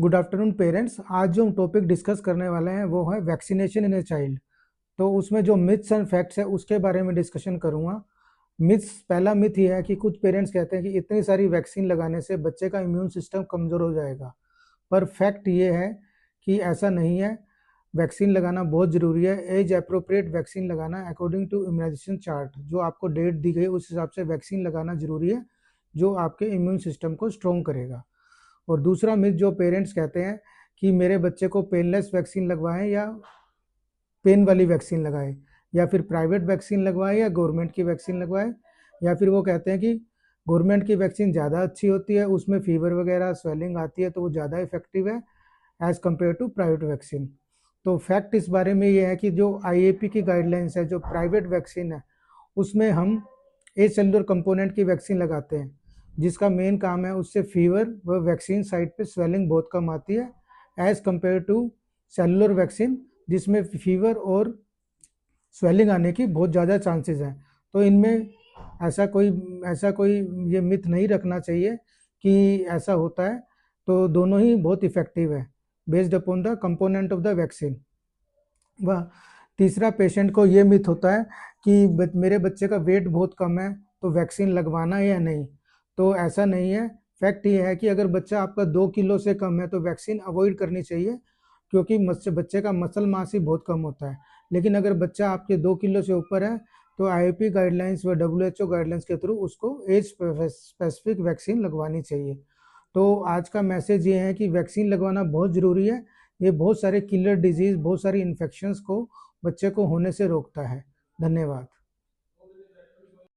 Good afternoon parents. आज जो हम टॉपिक डिस्कस करने वाले हैं वो है वैक्सीनेशन इन ए चाइल्ड। तो उसमें जो मिथ्स एंड फैक्ट्स है उसके बारे में डिस्कशन करूंगा। मिथ्स, पहला मिथ ये है कि कुछ पेरेंट्स कहते हैं कि इतनी सारी वैक्सीन लगाने से बच्चे का इम्यून सिस्टम कमज़ोर हो जाएगा। पर फैक्ट ये है कि ऐसा नहीं है। वैक्सीन लगाना बहुत ज़रूरी है। एज अप्रोप्रिएट वैक्सीन लगाना अकॉर्डिंग टू इम्यूनाइजेशन चार्ट, जो आपको डेट दी गई उस हिसाब से वैक्सीन लगाना ज़रूरी है, जो आपके इम्यून सिस्टम को स्ट्रॉन्ग करेगा। और दूसरा मिथ जो पेरेंट्स कहते हैं कि मेरे बच्चे को पेनलेस वैक्सीन लगवाएं या पेन वाली वैक्सीन लगाएं, या फिर प्राइवेट वैक्सीन लगवाएं या गवर्नमेंट की वैक्सीन लगवाएं, या फिर वो कहते हैं कि गवर्नमेंट की वैक्सीन ज़्यादा अच्छी होती है, उसमें फीवर वगैरह स्वेलिंग आती है तो वो ज़्यादा इफेक्टिव है as compare to private vaccine. तो फैक्ट इस बारे में ये है कि जो आईएपी की गाइडलाइंस है, जो प्राइवेट वैक्सीन है, उसमें हम ए सेलुलर कंपोनेंट की वैक्सीन लगाते हैं, जिसका मेन काम है उससे फीवर व वैक्सीन साइट पे स्वेलिंग बहुत कम आती है as compare to cellular vaccine, जिसमें फीवर और स्वेलिंग आने की बहुत ज़्यादा चांसेस हैं। तो इनमें ऐसा कोई ये मिथ नहीं रखना चाहिए कि ऐसा होता है। तो दोनों ही बहुत इफ़ेक्टिव है based upon the component of the vaccine. वह तीसरा, पेशेंट को ये मिथ होता है कि मेरे बच्चे का वेट बहुत कम है तो वैक्सीन लगवाना है या नहीं। तो ऐसा नहीं है। फैक्ट ये है कि अगर बच्चा आपका 2 किलो से कम है तो वैक्सीन अवॉइड करनी चाहिए, क्योंकि बच्चे का मसल मास ही बहुत कम होता है। लेकिन अगर बच्चा आपके 2 किलो से ऊपर है तो आईओपी गाइडलाइंस व डब्ल्यूएचओ गाइडलाइंस के थ्रू उसको एज स्पेसिफिक वैक्सीन लगवानी चाहिए। तो आज का मैसेज ये है कि वैक्सीन लगवाना बहुत ज़रूरी है। ये बहुत सारे किलर डिजीज़, बहुत सारी इन्फेक्शंस को बच्चे को होने से रोकता है। धन्यवाद।